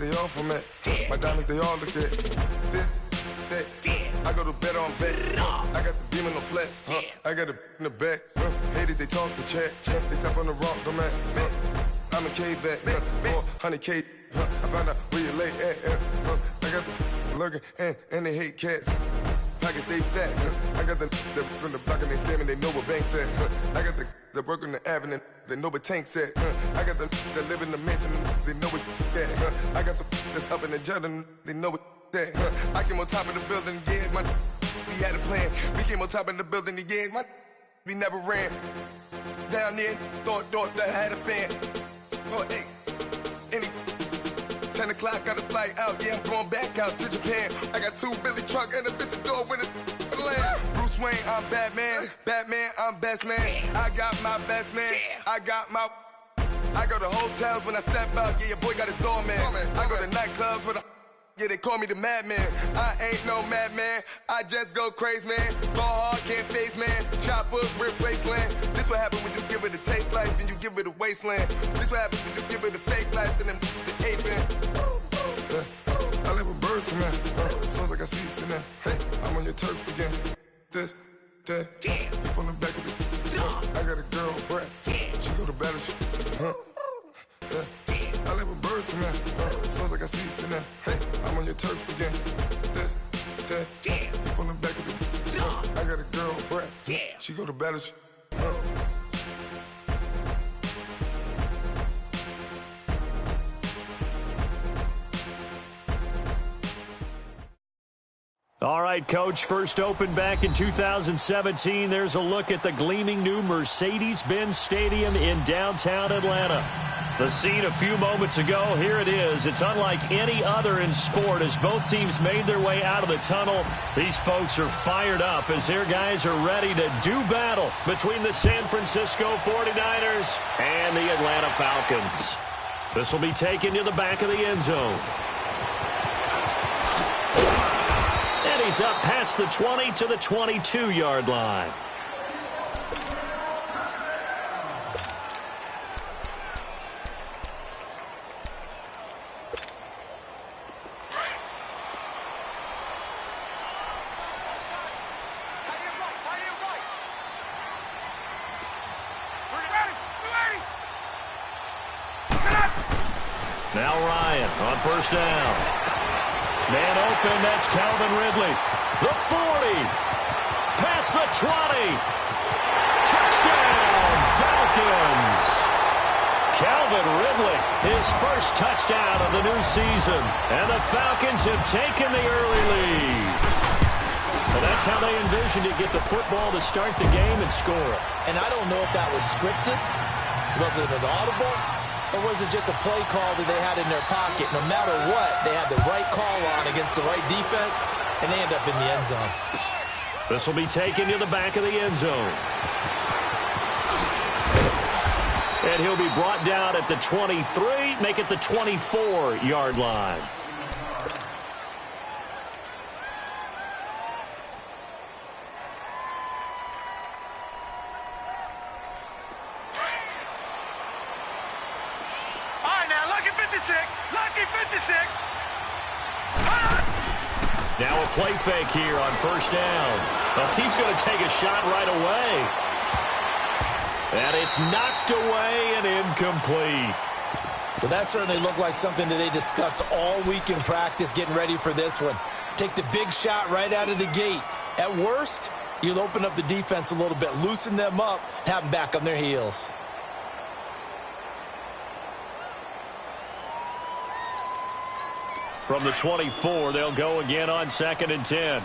they all from it. My diamonds, they all look at this, that. I go to bed on bed. I got the beam in the flex. I got it in the back. Haters, they talk the chat. They step on the rock, the man. I'm a K-back. 400K. I found out where you lay at. I got the lurking and they hate cats. Pockets stay fat. I got the from the block and they scamming, they know what banks at. I got the work on the avenue, they know what tanks at. I got the live in the mansion, they know what that. I got some that's up in the jet and they know what that. I came on top of the building, yeah, we had a plan. We came on top of the building, yeah, we never ran. Down there, thought that I had a fan. Oh, hey, 10 o'clock, got a flight out, yeah, I'm going back out to Japan. I got 2 Billy truck and a bitch door with a land. Bruce Wayne, I'm Batman. Batman, I'm best man. I got my best man. I go to hotels when I step out, yeah, your boy got a doorman. I go to nightclubs with yeah, they call me the madman. I ain't no madman, I just go crazy, man. Ball hard, can't face, man. Choppers, rip wasteland. This what happens when you give it a taste life and you give it a wasteland. This what happens when you give it a fake life and then the ape man. I live with birds come in. Sounds like I see it in there. Hey, I'm on your turf again. This, that, you from the back of the I got a girl, Brett. She go to battle, I live with birds come in. Sounds like I see it in there. Hey, I'm on your turf again. This, that, you from the back of the I got a girl, Brett. She go to battle, All right, Coach, first opened back in 2017. There's a look at the gleaming new Mercedes-Benz Stadium in downtown Atlanta. The scene a few moments ago, here it is. It's unlike any other in sport as both teams made their way out of the tunnel. These folks are fired up as their guys are ready to do battle between the San Francisco 49ers and the Atlanta Falcons. This will be taken to the back of the end zone. And he's up past the 20 to the 22-yard line. Now Ryan on first down. Man open, that's Calvin Ridley. The 40. Past the 20. Touchdown, Falcons. Calvin Ridley, his first touchdown of the new season. And the Falcons have taken the early lead. Well, that's how they envisioned it, get the football to start the game and score. And I don't know if that was scripted. Was it an audible? Or was it just a play call that they had in their pocket? No matter what, they had the right call on against the right defense, and they end up in the end zone. This will be taken to the back of the end zone. And he'll be brought down at the 23, make it the 24-yard line. Now a play fake here on first down. Oh, he's going to take a shot right away. And it's knocked away and incomplete. Well, that certainly looked like something that they discussed all week in practice getting ready for this one. Take the big shot right out of the gate. At worst, you'll open up the defense a little bit, loosen them up, have them back on their heels. From the 24, they'll go again on 2nd and 10.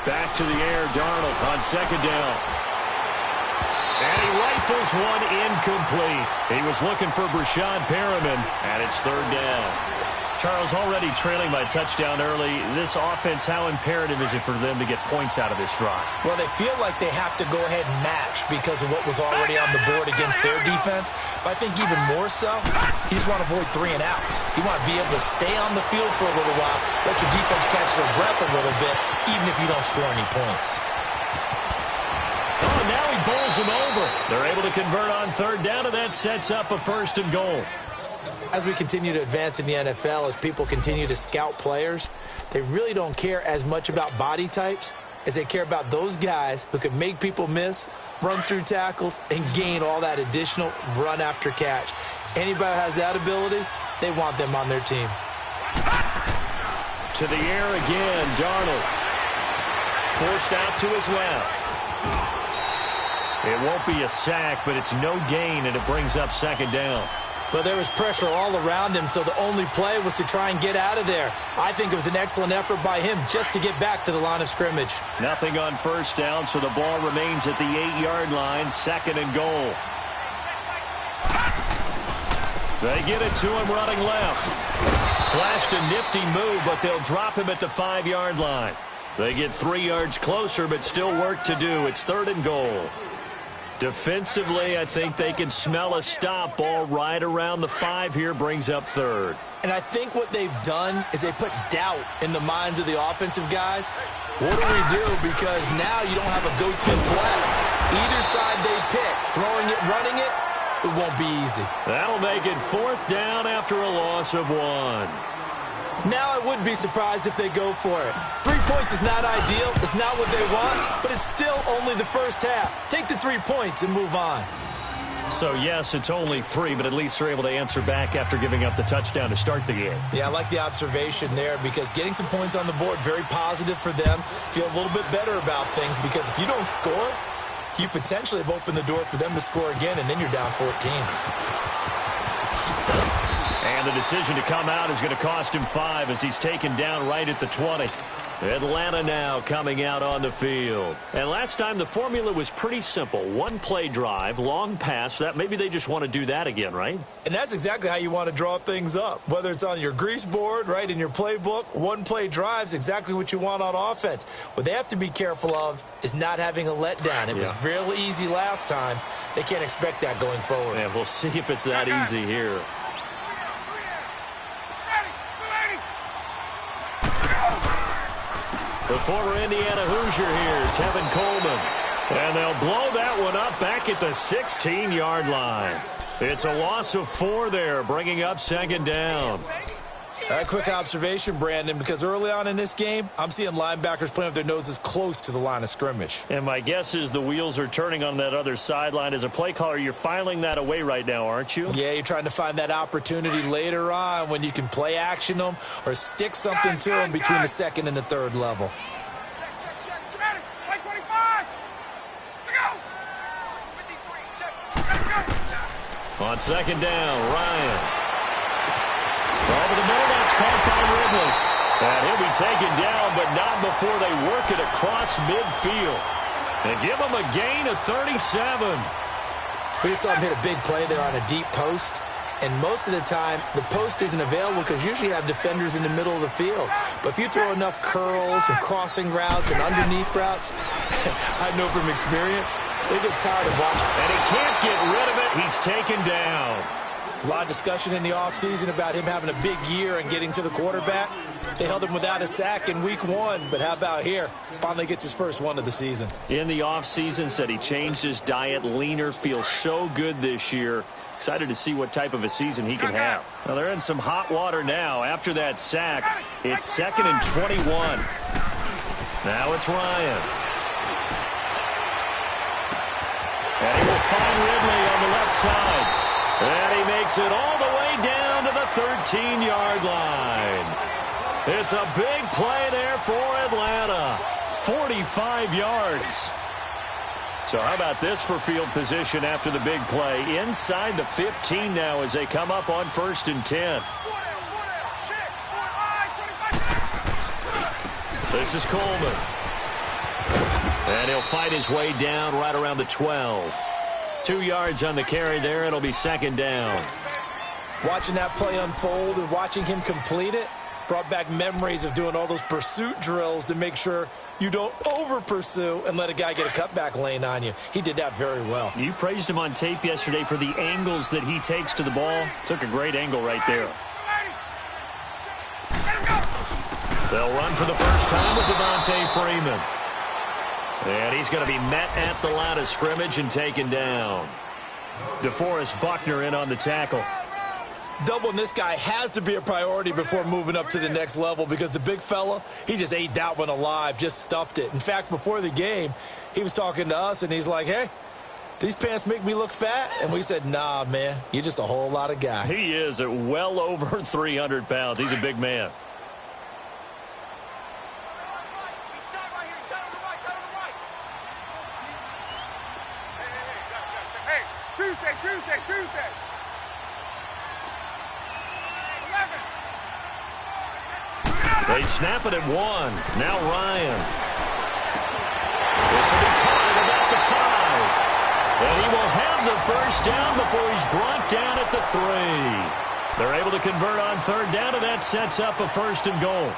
Back to the air, Darnold on 2nd down. And he rifles one incomplete. He was looking for Brashad Perriman, and it's 3rd down. Charles, already trailing by a touchdown early. This offense, how imperative is it for them to get points out of this drive? Well, they feel like they have to go ahead and match because of what was already on the board against their defense. But I think even more so, he just want to avoid 3 and outs. You want to be able to stay on the field for a little while, let your defense catch their breath a little bit, even if you don't score any points. Oh, now he bowls throws him over. They're able to convert on third down, and that sets up a 1st and goal. As we continue to advance in the NFL, as people continue to scout players, they really don't care as much about body types as they care about those guys who can make people miss, run through tackles, and gain all that additional run after catch. Anybody who has that ability, they want them on their team. To the air again, Darnold. Forced out to his left. It won't be a sack, but it's no gain, and it brings up 2nd down. But there was pressure all around him, so the only play was to try and get out of there. I think it was an excellent effort by him just to get back to the line of scrimmage. Nothing on 1st down, so the ball remains at the 8-yard line, 2nd and goal. They get it to him running left. Flashed a nifty move, but they'll drop him at the 5-yard line. They get 3 yards closer, but still work to do. It's 3rd and goal. Defensively, I think they can smell a stop. Ball right around the 5 here, brings up 3rd. And I think what they've done is they put doubt in the minds of the offensive guys. What do we do? Because now you don't have a go-to play. Either side they pick, throwing it, running it, it won't be easy. That'll make it 4th down after a loss of 1. Now I would be surprised if they go for it. 3 points is not ideal. It's not what they want, but it's still only the first half. Take the 3 points and move on. So, yes, it's only 3, but at least they're able to answer back after giving up the touchdown to start the game. Yeah, I like the observation there because getting some points on the board, very positive for them. Feel a little bit better about things because if you don't score, you potentially have opened the door for them to score again, and then you're down 14. And the decision to come out is going to cost him 5 as he's taken down right at the 20. Atlanta now coming out on the field. And last time the formula was pretty simple. 1-play drive, long pass. That maybe they just want to do that again, right? And that's exactly how you want to draw things up. Whether it's on your grease board, right, in your playbook, 1-play drive is exactly what you want on offense. What they have to be careful of is not having a letdown. It was real easy last time. They can't expect that going forward. And we'll see if it's that easy here. The former Indiana Hoosier here, Tevin Coleman. And they'll blow that one up back at the 16-yard line. It's a loss of 4 there, bringing up 2nd down. A quick observation, Brandon, because early on in this game, I'm seeing linebackers playing with their noses close to the line of scrimmage. And my guess is the wheels are turning on that other sideline. As a play caller, you're filing that away right now, aren't you? Yeah, you're trying to find that opportunity later on when you can play action them or stick something to them between the 2nd and the 3rd level. On 2nd down, Ryan. Over the middle, that's caught by Ridley. And he'll be taken down, but not before they work it across midfield. And give him a gain of 37. We saw him hit a big play there on a deep post. And most of the time, the post isn't available because usually you have defenders in the middle of the field. But if you throw enough curls and crossing routes and underneath routes, I know from experience, they get tired of watching. And he can't get rid of it. He's taken down. There's a lot of discussion in the offseason about him having a big year and getting to the quarterback. They held him without a sack in week 1, but how about here? Finally gets his first one of the season. In the offseason, said he changed his diet, leaner, feels so good this year. Excited to see what type of a season he can have. Now they're in some hot water now. After that sack, it's 2nd and 21. Now it's Ryan. And he will find Ridley on the left side. And he makes it all the way down to the 13-yard line. It's a big play there for Atlanta. 45 yards. So how about this for field position after the big play? Inside the 15 now as they come up on 1st and 10. This is Coleman. And he'll fight his way down right around the 12. 2 yards on the carry there. It'll be 2nd down. Watching that play unfold and watching him complete it brought back memories of doing all those pursuit drills to make sure you don't over-pursue and let a guy get a cutback lane on you. He did that very well. You praised him on tape yesterday for the angles that he takes to the ball. Took a great angle right there. They'll run for the first time with Devontae Freeman. And he's going to be met at the line of scrimmage and taken down. DeForest Buckner in on the tackle. Doubling this guy has to be a priority before moving up to the next level because the big fella, he just ate that one alive, just stuffed it. In fact, before the game, he was talking to us, and he's like, hey, these pants make me look fat? And we said, nah, man, you're just a whole lot of guy. He is at well over 300 pounds. He's a big man. Tuesday. 11. They snap it at 1. Now Ryan. This will be caught at about the 5. And he will have the first down before he's brought down at the 3. They're able to convert on third down, and that sets up a first and goal.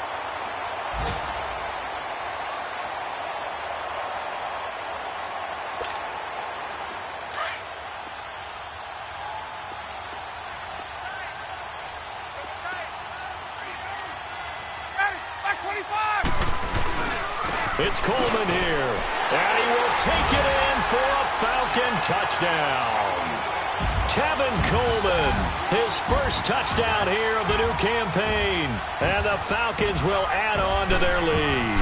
It's Coleman here, and he will take it in for a Falcon touchdown. Tevin Coleman, his first touchdown here of the new campaign, and the Falcons will add on to their lead.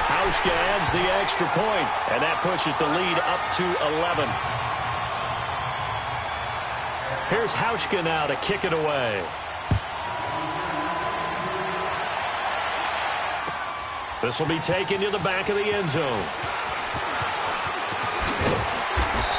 Hauschka adds the extra point, and that pushes the lead up to 11. Here's Hauschka now to kick it away. This will be taken to the back of the end zone.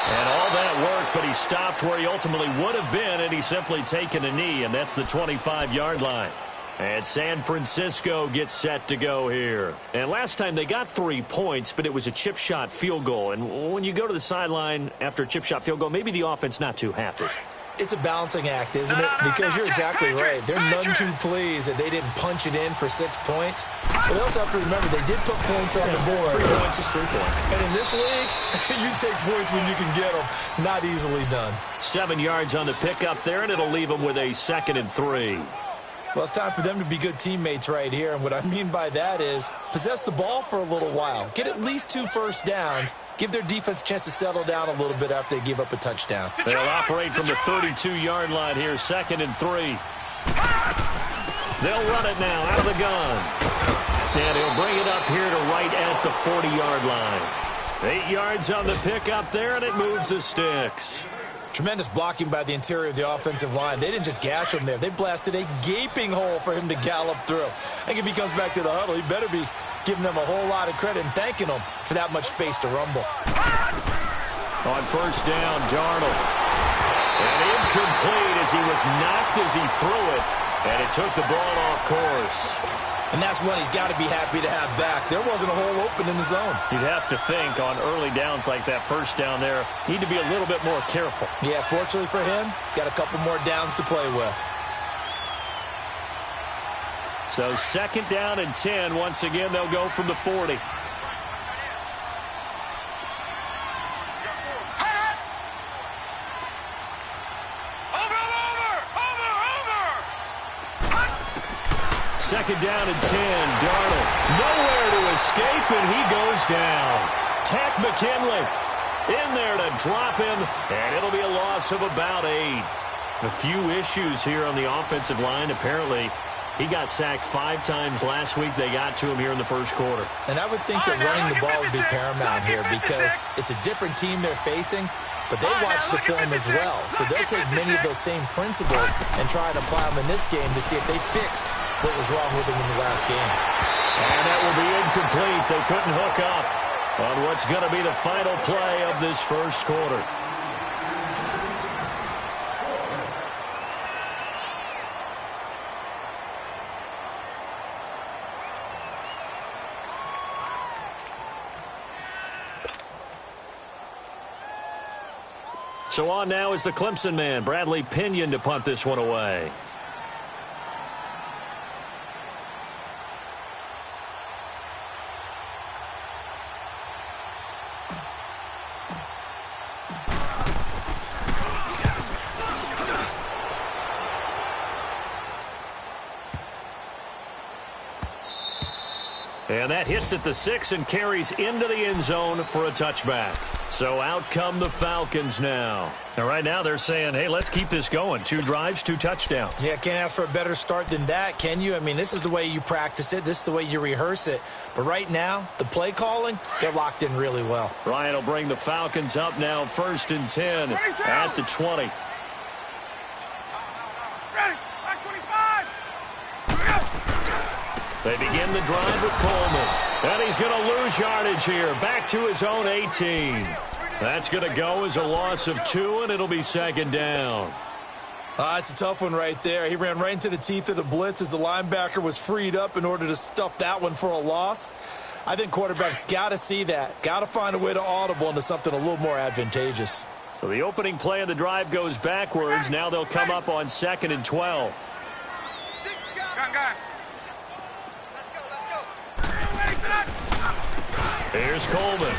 And all that work, but he stopped where he ultimately would have been, and he's simply taken a knee, and that's the 25-yard line. And San Francisco gets set to go here. And last time they got 3 points, but it was a chip shot field goal. And when you go to the sideline after a chip shot field goal, maybe the offense not too happy. It's a balancing act, isn't it? Because you're exactly right. They're none too pleased that they didn't punch it in for 6 points. But they also have to remember they did put points on the board. 3 points is 3 points. And in this league, you take points when you can get them. Not easily done. 7 yards on the pickup there, and it'll leave them with a 2nd and 3. Well, it's time for them to be good teammates right here. And what I mean by that is possess the ball for a little while. Get at least 2 first downs. Give their defense a chance to settle down a little bit after they give up a touchdown. They'll operate from the 32-yard line here, 2nd and 3. They'll run it now out of the gun. And he'll bring it up here to right at the 40-yard line. 8 yards on the pickup there, and it moves the sticks. Tremendous blocking by the interior of the offensive line. They didn't just gash him there. They blasted a gaping hole for him to gallop through. I think if he comes back to the huddle, he better be giving them a whole lot of credit and thanking them for that much space to rumble. On first down, Darnold. And incomplete as he was knocked as he threw it. And it took the ball off course. And that's one he's got to be happy to have back. There wasn't a hole open in the zone. You'd have to think on early downs like that first down there, need to be a little bit more careful. Yeah, fortunately for him, got a couple more downs to play with. So 2nd down and 10. Once again, they'll go from the 40. Second down and 10. Darnold nowhere to escape, and he goes down. Takk McKinley in there to drop him, and it'll be a loss of about 8. A few issues here on the offensive line. Apparently, he got sacked 5 times last week. They got to him here in the first quarter. And I would think that running the ball would be paramount here because it's a different team they're facing, but they watch the film as well. So they'll take many of those same principles and try to apply them in this game to see if they fixed what was wrong with them in the last game. And that will be incomplete. They couldn't hook up on what's going to be the final play of this first quarter. So on now is the Clemson man, Bradley Pinion, to punt this one away. And that hits at the 6 and carries into the end zone for a touchback. So out come the Falcons now. And right now they're saying, hey, let's keep this going. 2 drives, 2 touchdowns. Yeah, can't ask for a better start than that, can you? I mean, this is the way you practice it. This is the way you rehearse it. But right now, the play calling, they're locked in really well. Ryan will bring the Falcons up now, 1st and 10 at the 20. Ready, back 25. They begin the drive with Coleman. And he's going to lose yardage here. Back to his own 18. That's going to go as a loss of 2, and it'll be 2nd down. It's a tough one right there. He ran right into the teeth of the blitz as the linebacker was freed up in order to stuff that one for a loss. I think quarterbacks got to see that. Got to find a way to audible into something a little more advantageous. So the opening play of the drive goes backwards. Now they'll come up on 2nd and 12. Gun. Here's Coleman.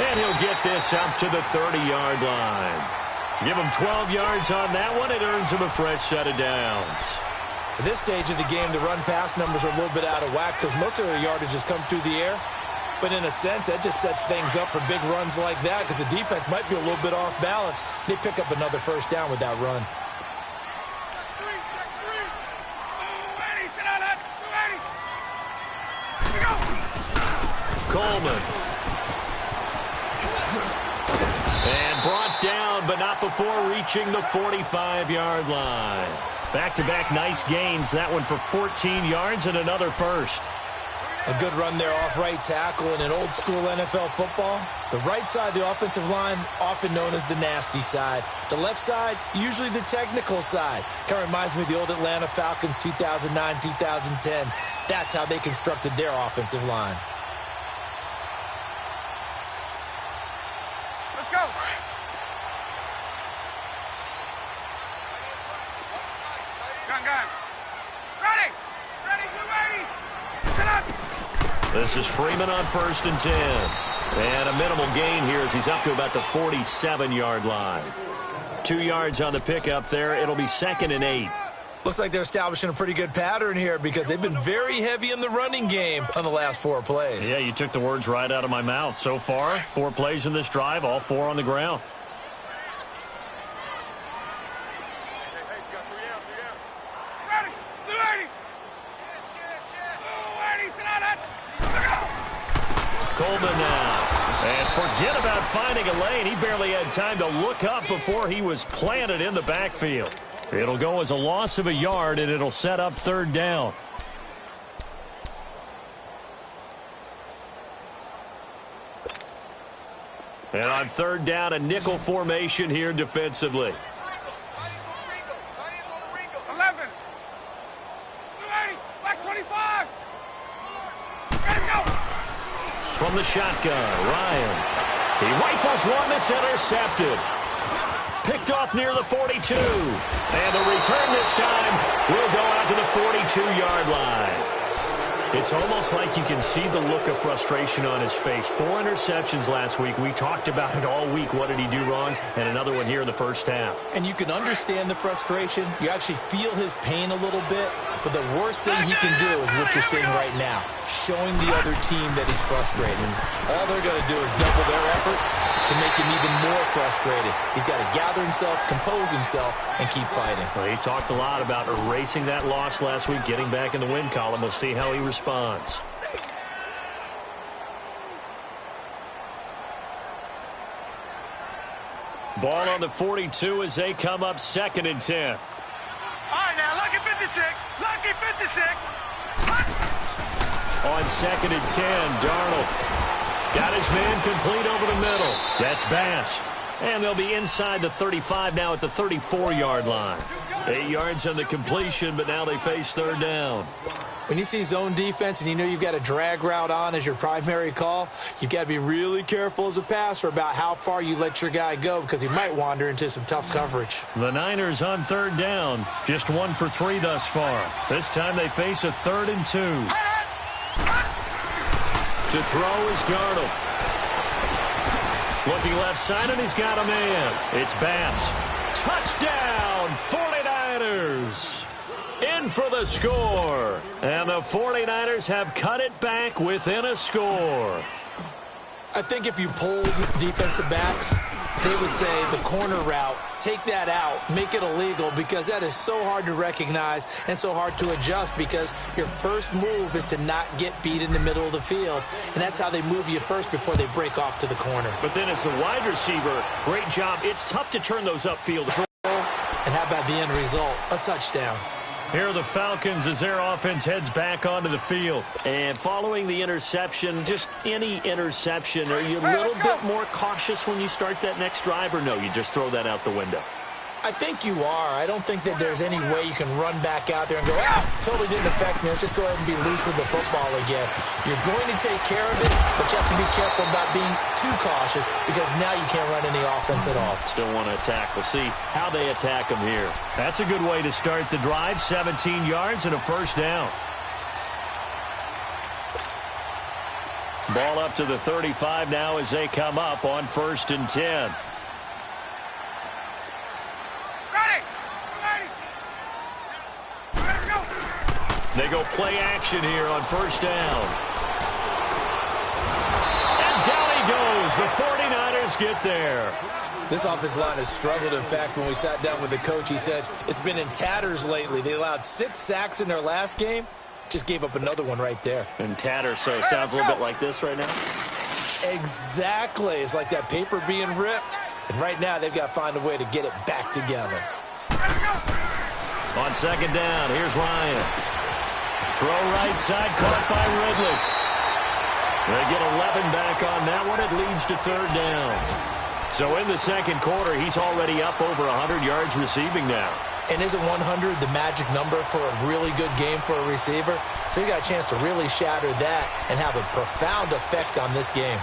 And he'll get this up to the 30-yard line. Give him 12 yards on that one. It earns him a fresh set of downs. At this stage of the game, the run-pass numbers are a little bit out of whack because most of their yardage has come through the air. But in a sense, that just sets things up for big runs like that because the defense might be a little bit off balance. They pick up another 1st down with that run. Coleman. And brought down, but not before reaching the 45-yard line. Back-to-back nice gains. That one for 14 yards and another 1st. A good run there off right tackle in an old-school NFL football. The right side of the offensive line, often known as the nasty side. The left side, usually the technical side. Kind of reminds me of the old Atlanta Falcons 2009-2010. That's how they constructed their offensive line. Let's go. Gun. Ready, 280. Sit up. This is Freeman on 1st and 10. And a minimal gain here as he's up to about the 47-yard line. 2 yards on the pickup there. It'll be 2nd and 8. Looks like they're establishing a pretty good pattern here because they've been very heavy in the running game on the last 4 plays. Yeah, you took the words right out of my mouth. So far, 4 plays in this drive, all 4 on the ground. Ready, 280. 280, sit on it. Coleman now. And forget about finding a lane. He barely had time to look up before he was planted in the backfield. It'll go as a loss of a yard, and it'll set up 3rd down. And on 3rd down, a nickel formation here defensively. 11. 280, back 25. Ready, go. From the shotgun, Ryan. He rifles one that's intercepted. Picked off near the 42. And the return this time will go out to the 42-yard line. It's almost like you can see the look of frustration on his face. 4 interceptions last week. We talked about it all week. What did he do wrong? And another one here in the 1st half. And you can understand the frustration. You actually feel his pain a little bit. But the worst thing he can do is what you're seeing right now, showing the other team that he's frustrated. All they're going to do is double their efforts to make him even more frustrated. He's got to gather himself, compose himself, and keep fighting. Well, he talked a lot about erasing that loss last week, getting back in the win column. We'll see how he responds. Ball on the 42 as they come up 2nd and 10. All right, now, lucky 56. Lucky 56. On 2nd and 10, Darnold got his man complete over the middle. That's Bass. And they'll be inside the 35 now at the 34-yard line. 8 yards on the completion, but now they face 3rd down. When you see zone defense and you know you've got a drag route on as your primary call, you've got to be really careful as a passer about how far you let your guy go because he might wander into some tough coverage. The Niners on 3rd down. Just 1 for 3 thus far. This time they face a 3rd and 2. To throw is Darnold. Looking left side, and he's got a man. It's Bass. Touchdown, 49ers. in for the score. And the 49ers have cut it back within a score. I think if you polled defensive backs, they would say the corner route, take that out, make it illegal, because that is so hard to recognize and so hard to adjust, because your first move is to not get beat in the middle of the field, and that's how they move you first before they break off to the corner. But then as the wide receiver, great job. It's tough to turn those upfield. And how about the end result? A touchdown. Here are the Falcons as their offense heads back onto the field. And following the interception, just any interception, are you a little bit more cautious when you start that next drive, or no, you just throw that out the window? I think you are. I don't think that there's any way you can run back out there and go, totally didn't affect me. Let's just go ahead and be loose with the football again. You're going to take care of it, but you have to be careful about being too cautious, because now you can't run any offense at all. Still want to attack. We'll see how they attack them here. That's a good way to start the drive. 17 yards and a first down. Ball up to the 35 now as they come up on 1st and 10. They go play action here on 1st down. And down he goes. The 49ers get there. This offensive line has struggled. In fact, when we sat down with the coach, he said it's been in tatters lately. They allowed 6 sacks in their last game. Just gave up another one right there. In tatters, so it sounds a little bit like this right now? Exactly. It's like that paper being ripped. And right now, they've got to find a way to get it back together. On 2nd down, here's Ryan. Throw right side, caught by Ridley. They get 11 back on that one. It leads to 3rd down. So in the 2nd quarter, he's already up over 100 yards receiving now. And isn't 100 the magic number for a really good game for a receiver? So he got a chance to really shatter that and have a profound effect on this game.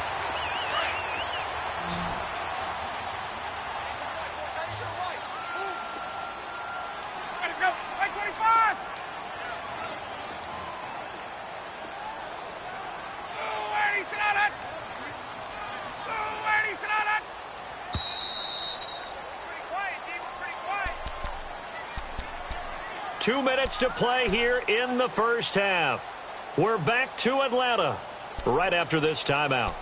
Two minutes to play here in the first half. We're back to Atlanta right after this timeout.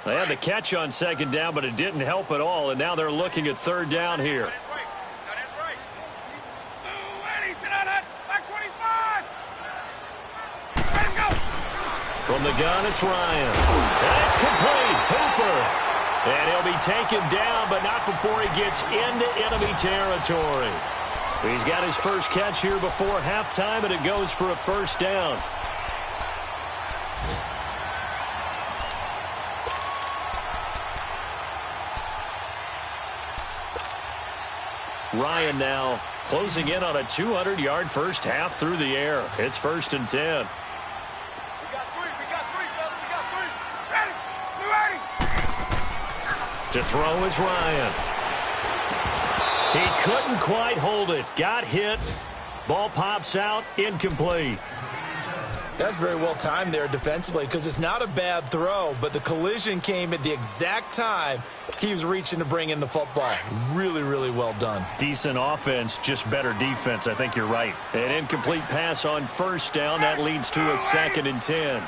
They had the catch on 2nd down, but it didn't help at all, and now they're looking at 3rd down here. From the gun, it's Ryan. And it's complete. Hooper. And he'll be taken down, but not before he gets into enemy territory. He's got his first catch here before halftime, and it goes for a 1st down. Ryan now closing in on a 200-yard first half through the air. It's 1st and 10. To throw is Ryan. He couldn't quite hold it. Got hit. Ball pops out. Incomplete. That's very well timed there defensively, because it's not a bad throw, but the collision came at the exact time he was reaching to bring in the football. Really, really well done. Decent offense, just better defense. I think you're right. An incomplete pass on 1st down. That leads to a 2nd and 10.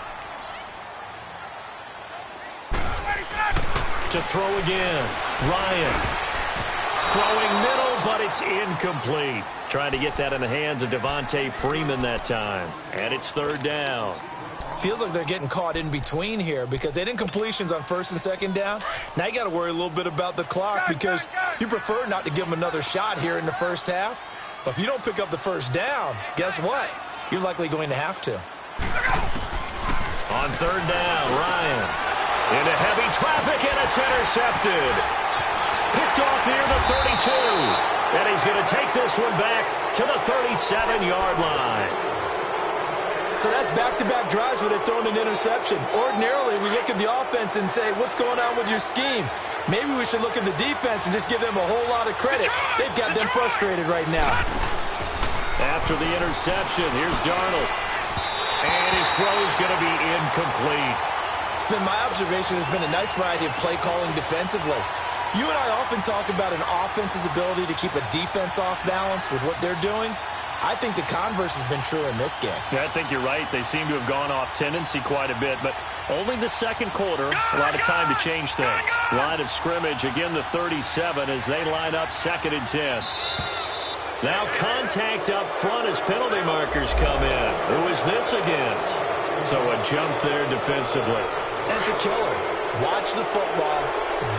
To throw again. Ryan. Throwing middle, but it's incomplete. Trying to get that in the hands of Devontae Freeman that time. And it's 3rd down. Feels like they're getting caught in between here, because they had incompletions on 1st and 2nd down. Now you got to worry a little bit about the clock, because you prefer not to give them another shot here in the first half. But if you don't pick up the 1st down, guess what? You're likely going to have to. On 3rd down, Ryan. Into heavy traffic, and it's intercepted. Picked off here to 32. And he's going to take this one back to the 37-yard line. so that's back-to-back drives where they've thrown an interception. Ordinarily, we look at the offense and say, what's going on with your scheme? Maybe we should look at the defense and just give them a whole lot of credit. They've got them frustrated right now. After the interception, here's Darnold. And his throw is going to be incomplete. It's been my observation there's been a nice variety of play calling defensively. You and I often talk about an offense's ability to keep a defense off balance with what they're doing. I think the converse has been true in this game. Yeah, I think you're right. They seem to have gone off tendency quite a bit, but only the second quarter, a lot of time to change things. Line of scrimmage, again the 37 as they line up 2nd and 10. Now contact up front as penalty markers come in. Who is this against? So a jump there defensively. That's a killer. Watch the football.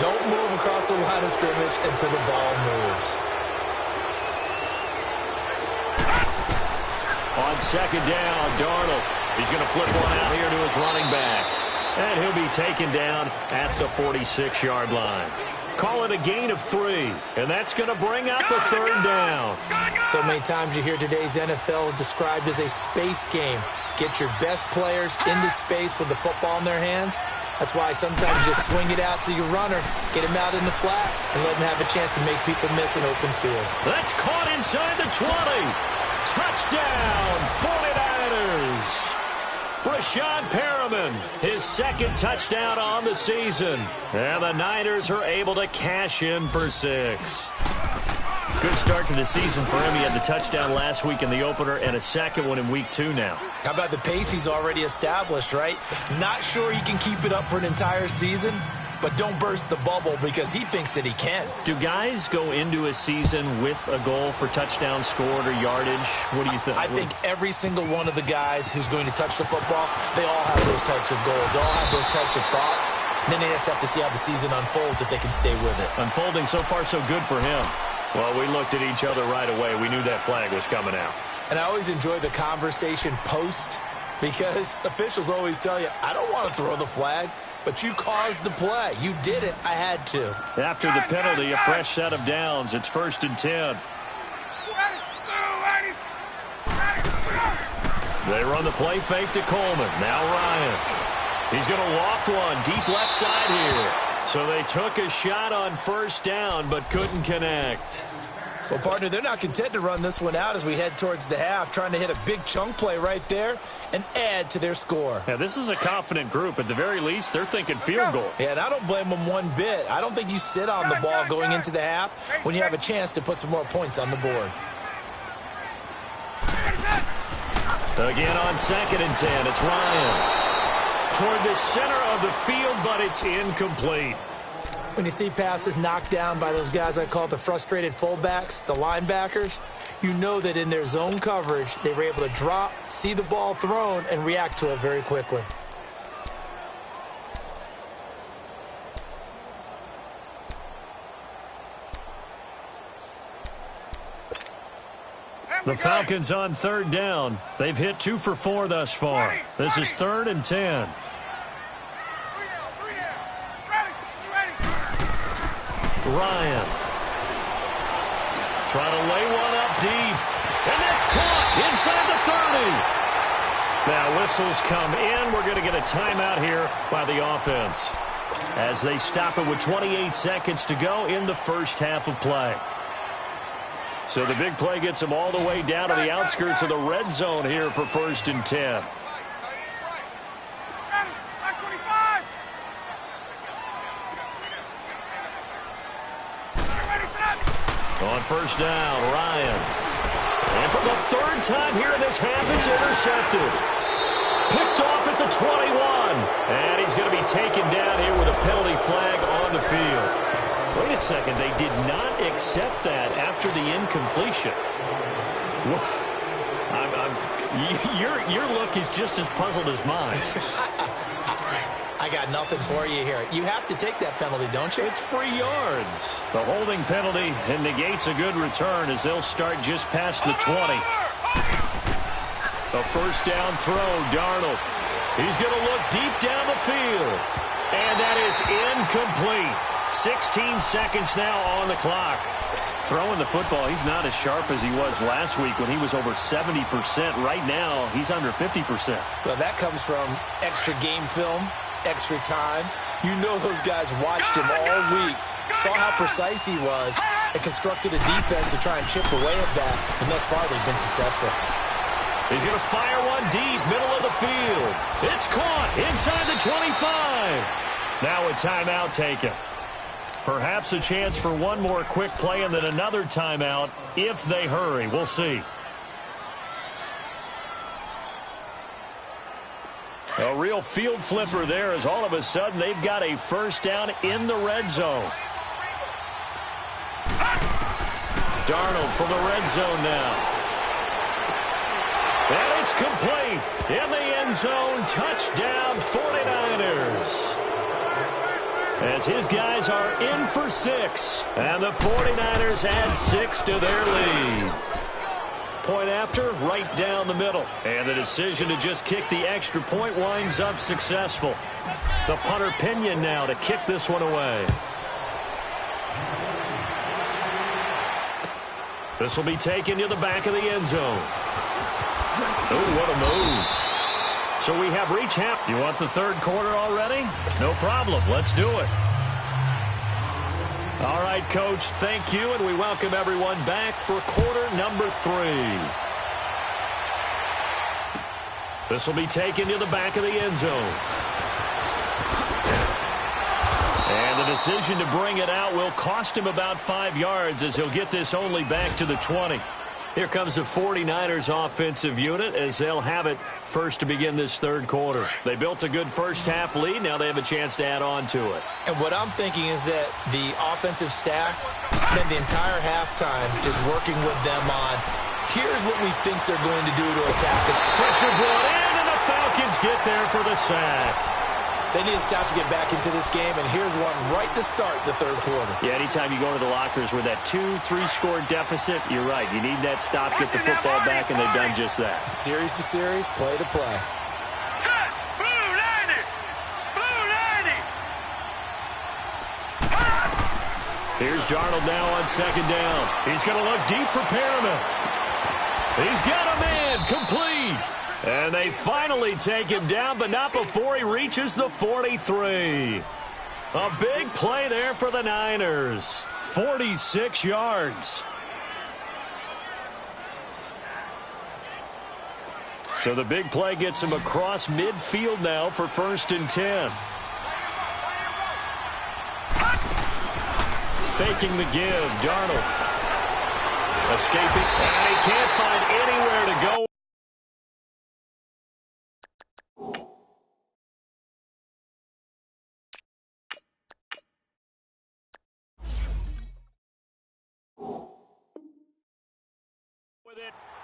Don't move across the line of scrimmage until the ball moves. On 2nd down, Darnold. He's going to flip one out here to his running back. And he'll be taken down at the 46-yard line. Call it a gain of 3. And that's going to bring up a 3rd down. So many times you hear today's NFL described as a space game. Get your best players into space with the football in their hands. That's why sometimes you just swing it out to your runner, get him out in the flat, and let him have a chance to make people miss an open field. That's caught inside the 20. Touchdown, 49ers. Brashad Perriman, his 2nd touchdown on the season. And the Niners are able to cash in for 6. Good start to the season for him. He had the touchdown last week in the opener and a 2nd one in week 2 now. How about the pace he's already established, right? Not sure he can keep it up for an entire season, but don't burst the bubble because he thinks that he can. Do guys go into a season with a goal for touchdown scored or yardage? What do you think? I think every single one of the guys who's going to touch the football, they all have those types of goals. They all have those types of thoughts. And then they just have to see how the season unfolds if they can stay with it. Unfolding so far so good for him. Well, we looked at each other right away. We knew that flag was coming out. And I always enjoy the conversation post because officials always tell you, I don't want to throw the flag. But you caused the play. You did it. I had to. After the penalty, a fresh set of downs. It's 1st and 10. They run the play fake to Coleman. Now Ryan. He's going to loft one deep left side here. So they took a shot on 1st down but couldn't connect. Well, partner, they're not content to run this one out as we head towards the half, trying to hit a big chunk play right there and add to their score. Yeah, this is a confident group. At the very least, they're thinking field goal. Yeah, and I don't blame them one bit. I don't think you sit on the ball going into the half when you have a chance to put some more points on the board. Again on 2nd and 10, it's Ryan. Toward the center of the field, but it's incomplete. When you see passes knocked down by those guys I call the frustrated fullbacks, the linebackers, you know that in their zone coverage, they were able to drop, see the ball thrown, and react to it very quickly. The Falcons on 3rd down. They've hit 2 for 4 thus far. This is 3rd and 10. Ryan. Trying to lay one up deep. And that's caught inside the 30. Now whistles come in. We're going to get a timeout here by the offense as they stop it with 28 seconds to go in the 1st half of play. So the big play gets them all the way down to the outskirts of the red zone here for 1st and 10. On 1st down, Ryan. And for the 3rd time here in this half, it's intercepted. Picked off at the 21. And he's going to be taken down here with a penalty flag on the field. Wait a second, they did not accept that after the incompletion. Your look is just as puzzled as mine. I got nothing for you here. You have to take that penalty, don't you? It's free yards. The holding penalty negates a good return as they'll start just past the 20. A 1st down throw, Darnold. He's going to look deep down the field. And that is incomplete. 16 seconds now on the clock. Throwing the football, he's not as sharp as he was last week when he was over 70%. Right now, he's under 50%. Well, that comes from extra game film, extra time. You know those guys watched him all week, saw how precise he was, and constructed a defense to try and chip away at that. And thus far, they've been successful. He's going to fire one deep, middle of the field. It's caught inside the 25. Now a timeout taken. Perhaps a chance for one more quick play and then another timeout if they hurry. We'll see. A real field flipper there as all of a sudden they've got a first down in the red zone. Darnold from the red zone now. And it's complete in the end zone. Touchdown 49ers. As his guys are in for 6. And the 49ers add 6 to their lead. Point after, right down the middle. And the decision to just kick the extra point winds up successful. The punter Pinion now to kick this one away. This will be taken to the back of the end zone. Oh, what a move. So we have reached half. You want the third quarter already? No problem. Let's do it. All right, Coach, thank you, and we welcome everyone back for quarter number 3. This will be taken to the back of the end zone. And the decision to bring it out will cost him about 5 yards as he'll get this only back to the 20. Here comes the 49ers offensive unit as they'll have it first to begin this third quarter. They built a good first half lead. Now they have a chance to add on to it. And what I'm thinking is that the offensive staff spend the entire halftime just working with them on, here's what we think they're going to do to attack us. Pressure brought in, and the Falcons get there for the sack. They need to stop to get back into this game, and here's one right to start the third quarter. Yeah, anytime you go to the lockers with that 2-3 score deficit, you're right. You need that stop, get the football back, and they've done just that. Series to series, play to play. Set! Blue 90! Blue 90! Here's Darnold now on second down. He's going to look deep for Perriman. He's got a man, complete. And they finally take him down, but not before he reaches the 43. A big play there for the Niners. 46 yards. So the big play gets him across midfield now for 1st and 10. Faking the give, Darnold. Escaping, and he can't find anywhere to go.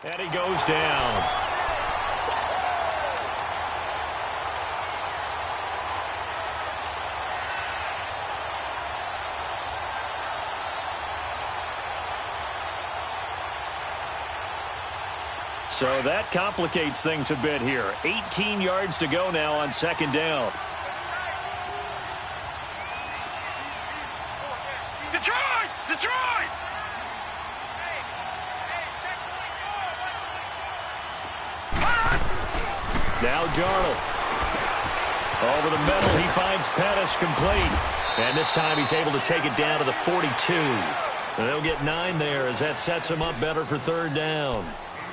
And he goes down. So that complicates things a bit here. 18 yards to go now on second down. Detroit! Detroit! Now Darnold. Over the middle, he finds Pettis complete. And this time he's able to take it down to the 42. And they'll get 9 there as that sets him up better for third down.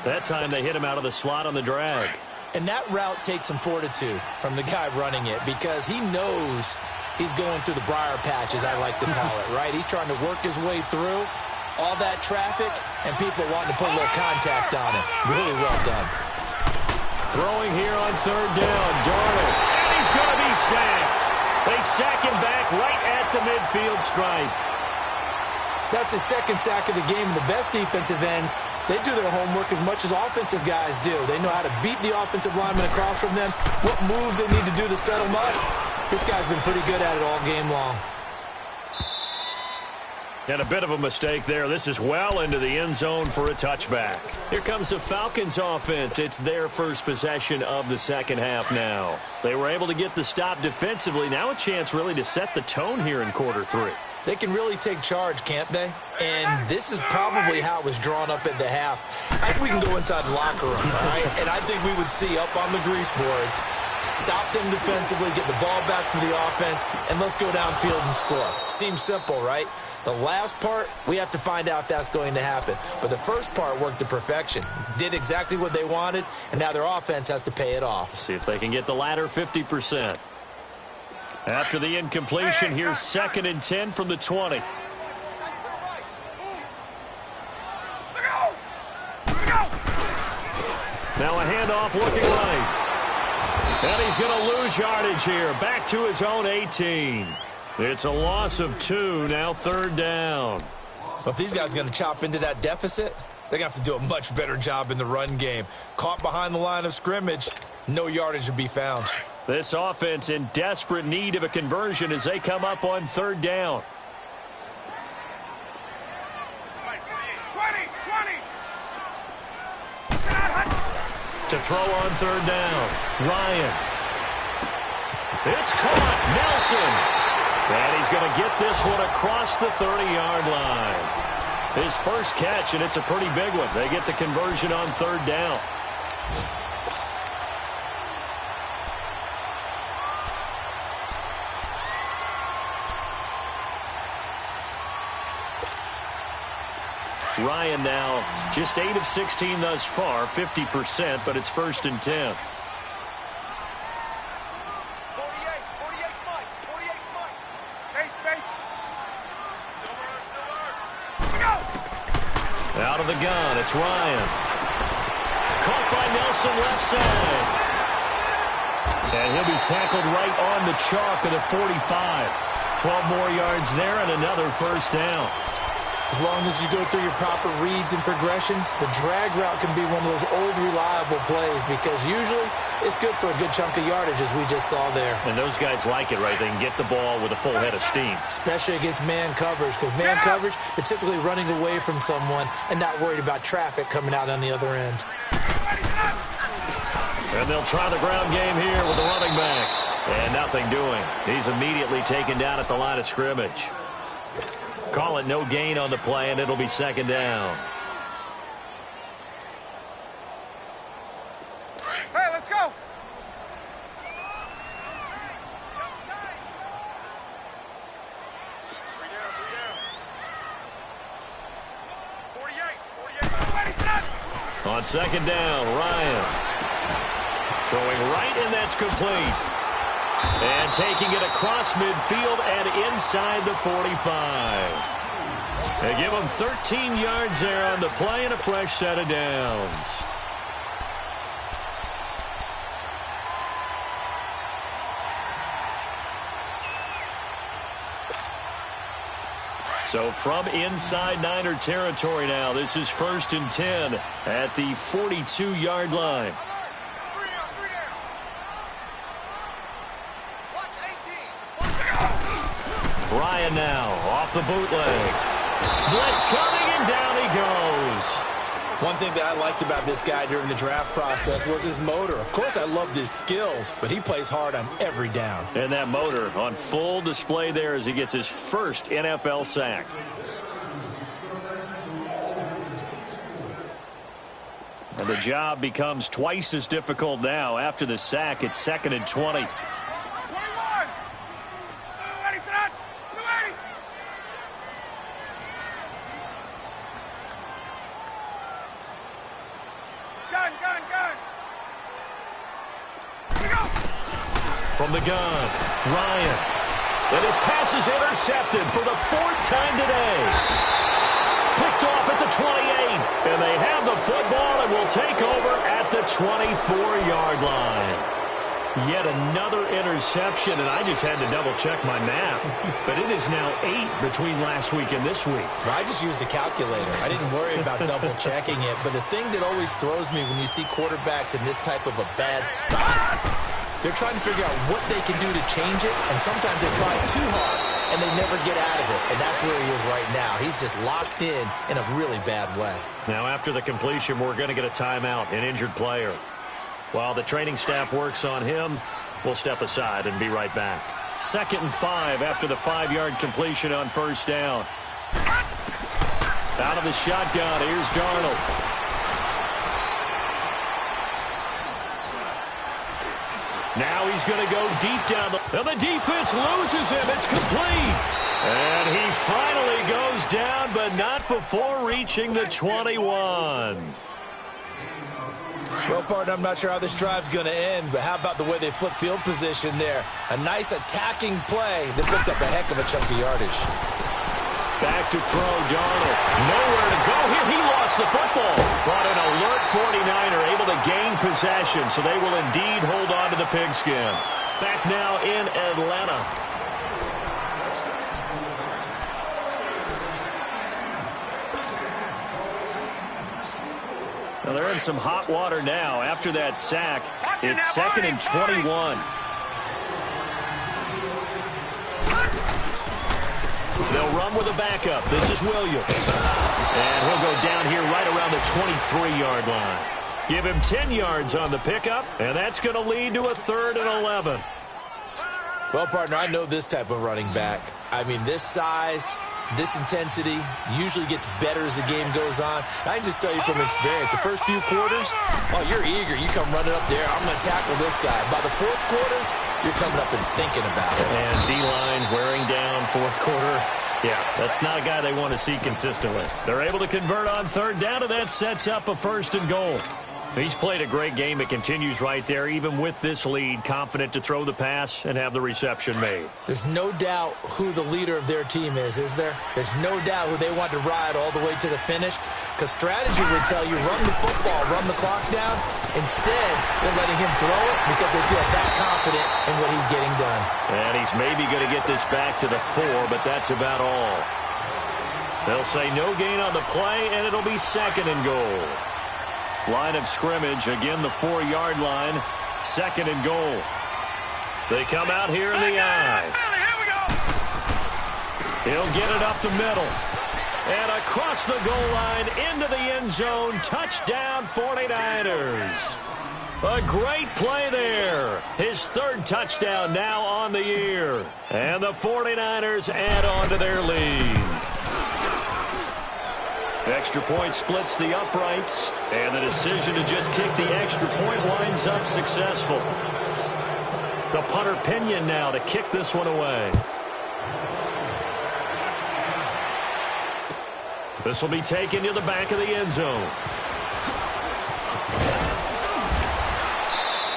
That time they hit him out of the slot on the drag. And that route takes some fortitude from the guy running it because he knows he's going through the briar patch, as I like to call it, right? He's trying to work his way through all that traffic and people wanting to put a little contact on it. Really well done. Throwing here on third down, Darnold. And he's going to be sacked. They sack him back right at the midfield stripe. That's his second sack of the game, and the best defensive ends, they do their homework as much as offensive guys do. They know how to beat the offensive lineman across from them, what moves they need to do to set them up. This guy's been pretty good at it all game long. And a bit of a mistake there. This is well into the end zone for a touchback. Here comes the Falcons offense. It's their first possession of the second half now. They were able to get the stop defensively. Now a chance really to set the tone here in quarter 3. They can really take charge, can't they? And this is probably how it was drawn up at the half. I think we can go inside the locker room, all right? And I think we would see up on the grease boards, stop them defensively, get the ball back for the offense, and let's go downfield and score. Seems simple, right? The last part, we have to find out if that's going to happen. But the first part worked to perfection. Did exactly what they wanted, and now their offense has to pay it off. See if they can get the latter 50%. After the incompletion, here's 2nd and 10 from the 20. Now a handoff looking right. And he's going to lose yardage here. Back to his own 18. It's a loss of 2, now 3rd down. Well, if these guys are going to chop into that deficit, they're going to have to do a much better job in the run game. Caught behind the line of scrimmage, no yardage to be found. This offense in desperate need of a conversion as they come up on 3rd down. 20. To throw on 3rd down, Ryan. It's caught, Nelson. And he's going to get this one across the 30-yard line. His first catch, and it's a pretty big one. They get the conversion on 3rd down. Ryan now just 8 of 16 thus far, 50%, but it's 1st and 10. Out of the gun, it's Ryan. Caught by Nelson left side. And he'll be tackled right on the chalk of the 45. 12 more yards there and another 1st down. As long as you go through your proper reads and progressions, the drag route can be one of those old reliable plays because usually it's good for a good chunk of yardage as we just saw there. And those guys like it, right? They can get the ball with a full head of steam. Especially against man coverage because man coverage, you're typically running away from someone and not worried about traffic coming out on the other end. And they'll try the ground game here with the running back. And nothing doing. He's immediately taken down at the line of scrimmage. Call it no gain on the play, and it'll be 2nd down. Hey, let's go. On 2nd down, Ryan. Throwing right, and that's complete. And taking it across midfield and inside the 45. They give him 13 yards there on the play and a fresh set of downs. So from inside Niner territory now, this is 1st and 10 at the 42-yard line. Ryan now off the bootleg. Blitz coming, and down he goes. One thing that I liked about this guy during the draft process was his motor. Of course, I loved his skills, but he plays hard on every down. And that motor on full display there as he gets his first NFL sack. And the job becomes twice as difficult now. After the sack, it's 2nd and 20. From the gun, Ryan. And his pass is intercepted for the 4th time today. Picked off at the 28. And they have the football and will take over at the 24-yard line. Yet another interception, and I just had to double-check my math. But it is now 8 between last week and this week. Well, I just used a calculator. I didn't worry about double-checking it. But the thing that always throws me when you see quarterbacks in this type of a bad spot, they're trying to figure out what they can do to change it, and sometimes they try too hard, and they never get out of it. And that's where he is right now. He's just locked in a really bad way. Now, after the completion, we're going to get a timeout, an injured player. While the training staff works on him, we'll step aside and be right back. 2nd and 5 after the 5-yard completion on first down. Out of the shotgun, here's Darnold. Now he's going to go deep down. And the defense loses him. It's complete. And he finally goes down, but not before reaching the 21. Well, partner, I'm not sure how this drive's going to end, but how about the way they flip field position there? A nice attacking play that picked up a heck of a chunk of yardage. Back to throw, Darnold. Nowhere to go here. He lost the football. But an alert 49er able to gain possession, so they will indeed hold on to the pigskin. Back now in Atlanta. Now they're in some hot water now. After that sack, it's 2nd and 21. They'll run with a backup. This is Williams. And he'll go down here right around the 23-yard line. Give him 10 yards on the pickup, and that's going to lead to a 3rd and 11. Well, partner, I know this type of running back. I mean, this size, this intensity usually gets better as the game goes on. And I can just tell you from experience, the first few quarters, oh, you're eager. You come running up there. I'm going to tackle this guy. By the 4th quarter, you're coming up and thinking about it. And D-line wearing down 4th quarter. Yeah, that's not a guy they want to see consistently. They're able to convert on 3rd down, and that sets up a 1st and goal. He's played a great game. It continues right there, even with this lead, confident to throw the pass and have the reception made. There's no doubt who the leader of their team is there? There's no doubt who they want to ride all the way to the finish, because strategy would tell you run the football, run the clock down. Instead, they're letting him throw it because they feel that confident in what he's getting done. And he's maybe going to get this back to the 4, but that's about all. They'll say no gain on the play, and it'll be 2nd and goal. Line of scrimmage, again the 4-yard line, 2nd and goal. They come out here in the eye. He'll get it up the middle. And across the goal line, into the end zone, touchdown 49ers. A great play there. His 3rd touchdown now on the year. And the 49ers add on to their lead. Extra point splits the uprights, and the decision to just kick the extra point winds up successful. The punter Pinion now to kick this one away. This will be taken to the back of the end zone.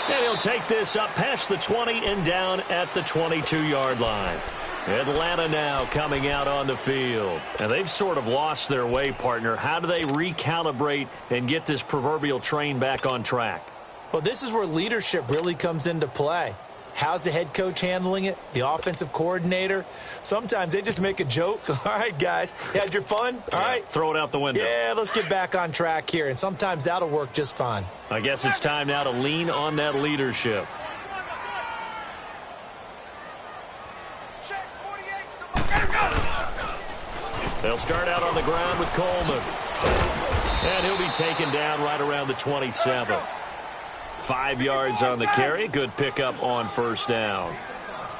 And he'll take this up past the 20 and down at the 22-yard line. Atlanta now coming out on the field. And they've sort of lost their way, partner. How do they recalibrate and get this proverbial train back on track? Well, this is where leadership really comes into play. How's the head coach handling it? The offensive coordinator? Sometimes they just make a joke. All right, guys, you had your fun? All right. Throw it out the window. Yeah, let's get back on track here. And sometimes that'll work just fine. I guess it's time now to lean on that leadership. They'll start out on the ground with Coleman. And he'll be taken down right around the 27. 5 yards on the carry. Good pickup on 1st down.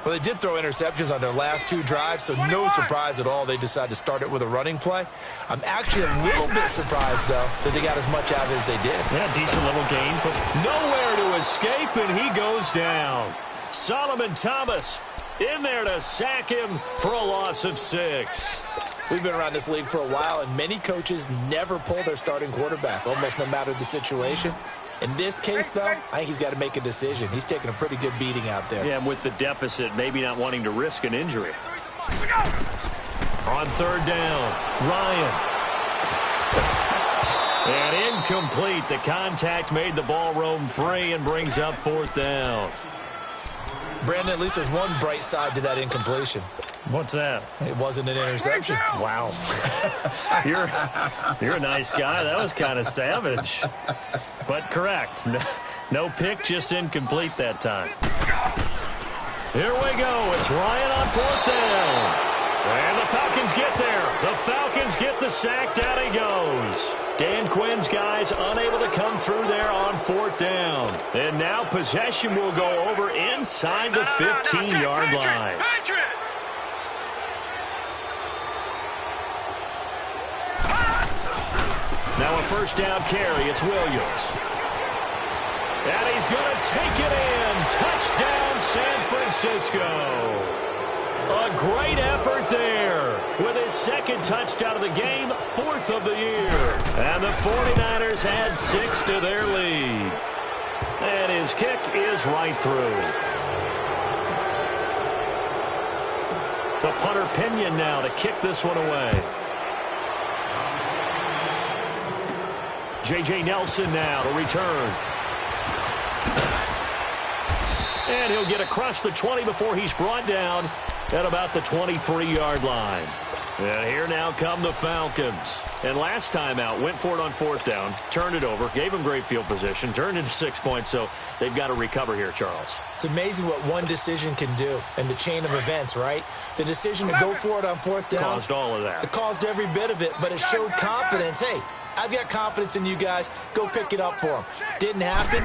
Well, they did throw interceptions on their last 2 drives, so no surprise at all they decided to start it with a running play. I'm actually a little bit surprised, though, that they got as much out of it as they did. Yeah, decent little gain. Puts nowhere to escape, and he goes down. Solomon Thomas in there to sack him for a loss of 6. We've been around this league for a while, and many coaches never pull their starting quarterback, almost no matter the situation. In this case, though, I think he's got to make a decision. He's taking a pretty good beating out there. Yeah, and with the deficit, maybe not wanting to risk an injury. On 3rd down, Ryan. And incomplete. The contact made the ball roam free and brings up 4th down. Brandon, at least there's one bright side to that incompletion. What's that? It wasn't an interception. Wow. You're a nice guy. That was kind of savage. But correct. No pick, just incomplete that time. Here we go. It's Ryan on 4th down. And the Falcons get there. The Falcons get the sack. Down he goes. Dan Quinn's guys unable to come through there on 4th down. And now possession will go over inside the 15-yard line. Now a first down carry. It's Williams. And he's going to take it in. Touchdown, San Francisco. A great effort there with his second touchdown of the game, 4th of the year. And the 49ers add 6 to their lead. And his kick is right through. The punter Pinion now to kick this one away. J.J. Nelson now to return. And he'll get across the 20 before he's brought down at about the 23-yard line. And here now come the Falcons. And last time out, went for it on 4th down, turned it over, gave them great field position, turned into 6 points, so they've got to recover here, Charles. It's amazing what one decision can do in the chain of events, right? The decision to go for it on 4th down. Caused all of that. It caused every bit of it, but it showed confidence. Hey, I've got confidence in you guys. Go pick it up for them. Didn't happen.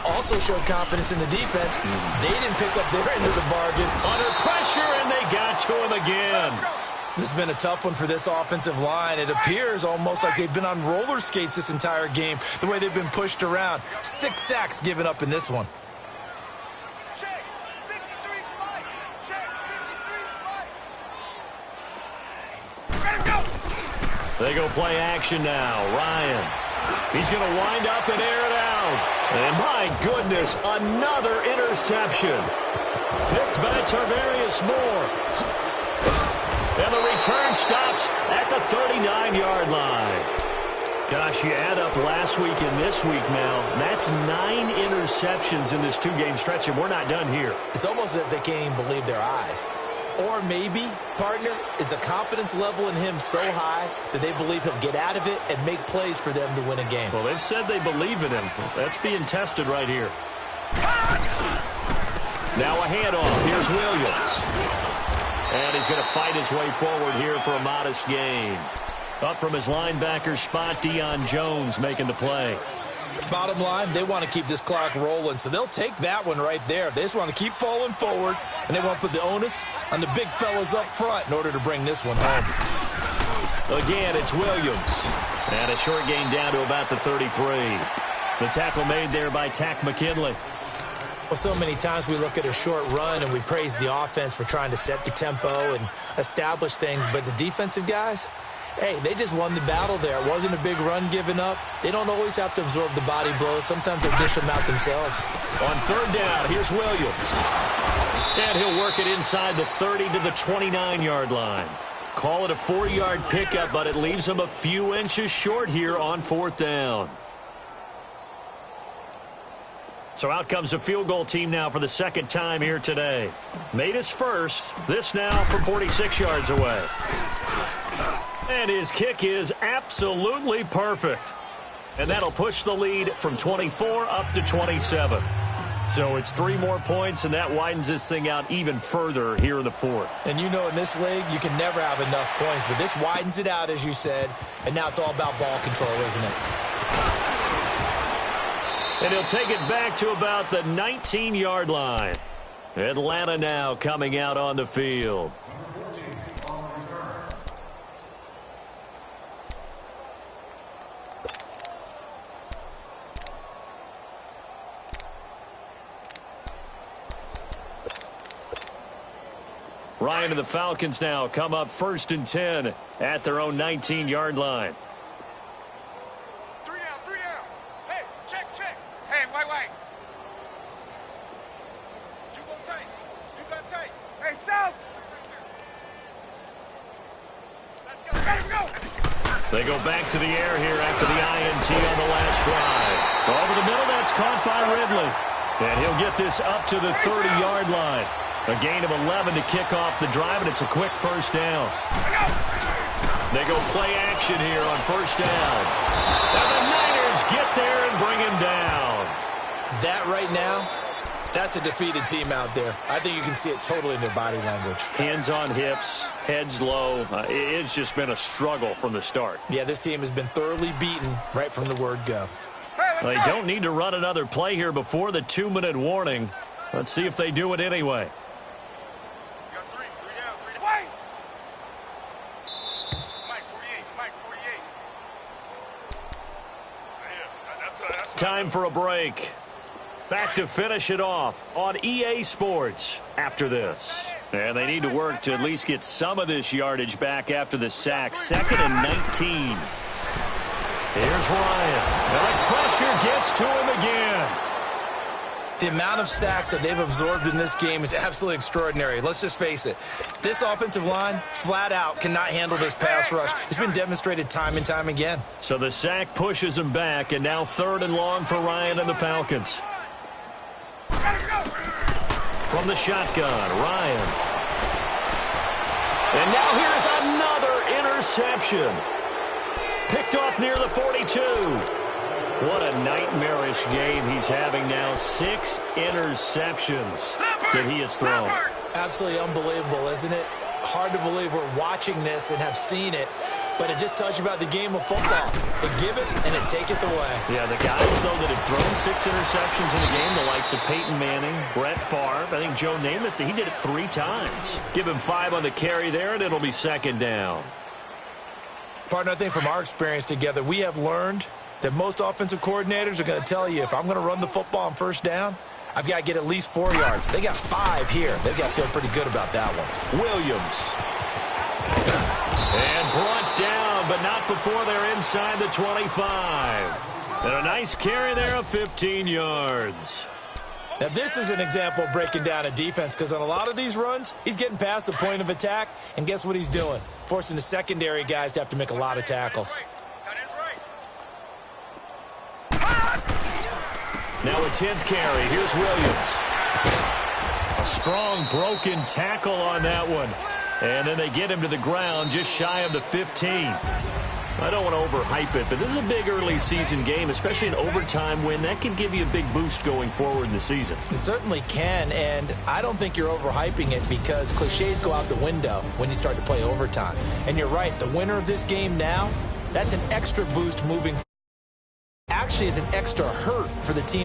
Also showed confidence in the defense. They didn't pick up their end of the bargain. Under pressure, and they got to him again. This has been a tough one for this offensive line. It appears almost like they've been on roller skates this entire game, the way they've been pushed around. 6 sacks given up in this one. They go play action now. Ryan. He's going to wind up and air it out. And my goodness, another interception. Picked by Tarvarius Moore. And the return stops at the 39-yard line. Gosh, you add up last week and this week now. That's 9 interceptions in this 2-game stretch, and we're not done here. It's almost as if they can't even believe their eyes. Or maybe, partner, is the confidence level in him so high that they believe he'll get out of it and make plays for them to win a game. Well, they've said they believe in him. That's being tested right here. Now a handoff. Here's Williams. And he's going to fight his way forward here for a modest gain. Up from his linebacker spot, Deion Jones making the play. Bottom line, they want to keep this clock rolling, so they'll take that one right there. They just want to keep falling forward, and they want to put the onus on the big fellas up front in order to bring this one home. Again, it's Williams. And a short gain down to about the 33. The tackle made there by Tack McKinley. Well, so many times we look at a short run and we praise the offense for trying to set the tempo and establish things, but the defensive guys, hey, they just won the battle there. It wasn't a big run given up. They don't always have to absorb the body blows. Sometimes they'll dish them out themselves. On 3rd down, here's Williams. And he'll work it inside the 30 to the 29-yard line. Call it a 4-yard pickup, but it leaves him a few inches short here on 4th down. So out comes the field goal team now for the second time here today. Made his first. This now from 46 yards away. And his kick is absolutely perfect. And that'll push the lead from 24 up to 27. So it's 3 more points, and that widens this thing out even further here in the 4th. And you know in this league, you can never have enough points, but this widens it out, as you said, and now it's all about ball control, isn't it? And he'll take it back to about the 19-yard line. Atlanta now coming out on the field. Ryan and the Falcons now come up 1st and 10 at their own 19-yard line. 3 down. Hey, check. Hey, wait. You got tight. Hey, South. Let's go. They go back to the air here after the INT on the last drive. Over the middle, that's caught by Ridley. And he'll get this up to the 30-yard line. A gain of 11 to kick off the drive, and it's a quick first down. They go play action here on 1st down. And the Niners get there and bring him down. That right now That's a defeated team out there. I think you can see it totally in their body language. Hands on hips, heads low. It's just been a struggle from the start. Yeah, this team has been thoroughly beaten right from the word go. They don't need to run another play here before the 2-minute warning. Let's see if they do it anyway. Time for a break. Back to finish it off on EA Sports after this. And they need to work to at least get some of this yardage back after the sack. 2nd and 19. Here's Ryan. And the pressure gets to him again. The amount of sacks that they've absorbed in this game is absolutely extraordinary. Let's just face it. This offensive line, flat out, cannot handle this pass rush. It's been demonstrated time and time again. So the sack pushes him back, and now 3rd and long for Ryan and the Falcons. From the shotgun, Ryan. And now here's another interception. Picked off near the 42. What a nightmarish game he's having now. 6 interceptions that he has thrown. Absolutely unbelievable, isn't it? Hard to believe we're watching this and have seen it, but it just tells you about the game of football. They give it and it taketh away. Yeah, the guys, though, that have thrown 6 interceptions in a game, the likes of Peyton Manning, Brett Favre, I think Joe Namath, he did it 3 times. Give him 5 on the carry there, and it'll be 2nd down. Partner, I think from our experience together, we have learned that most offensive coordinators are going to tell you, if I'm going to run the football on 1st down, I've got to get at least 4 yards. They got 5 here. They've got to feel pretty good about that one. Williams. And brought down, but not before they're inside the 25. And a nice carry there of 15 yards. Now, this is an example of breaking down a defense, because on a lot of these runs, he's getting past the point of attack, and guess what he's doing? Forcing the secondary guys to have to make a lot of tackles. Now a 10th carry. Here's Williams. A strong broken tackle on that one. And then they get him to the ground just shy of the 15. I don't want to overhype it, but this is a big early season game, especially an overtime win. That can give you a big boost going forward in the season. It certainly can, and I don't think you're overhyping it, because cliches go out the window when you start to play overtime. And you're right, the winner of this game now, that's an extra boost moving. Actually is an extra hurt for the team.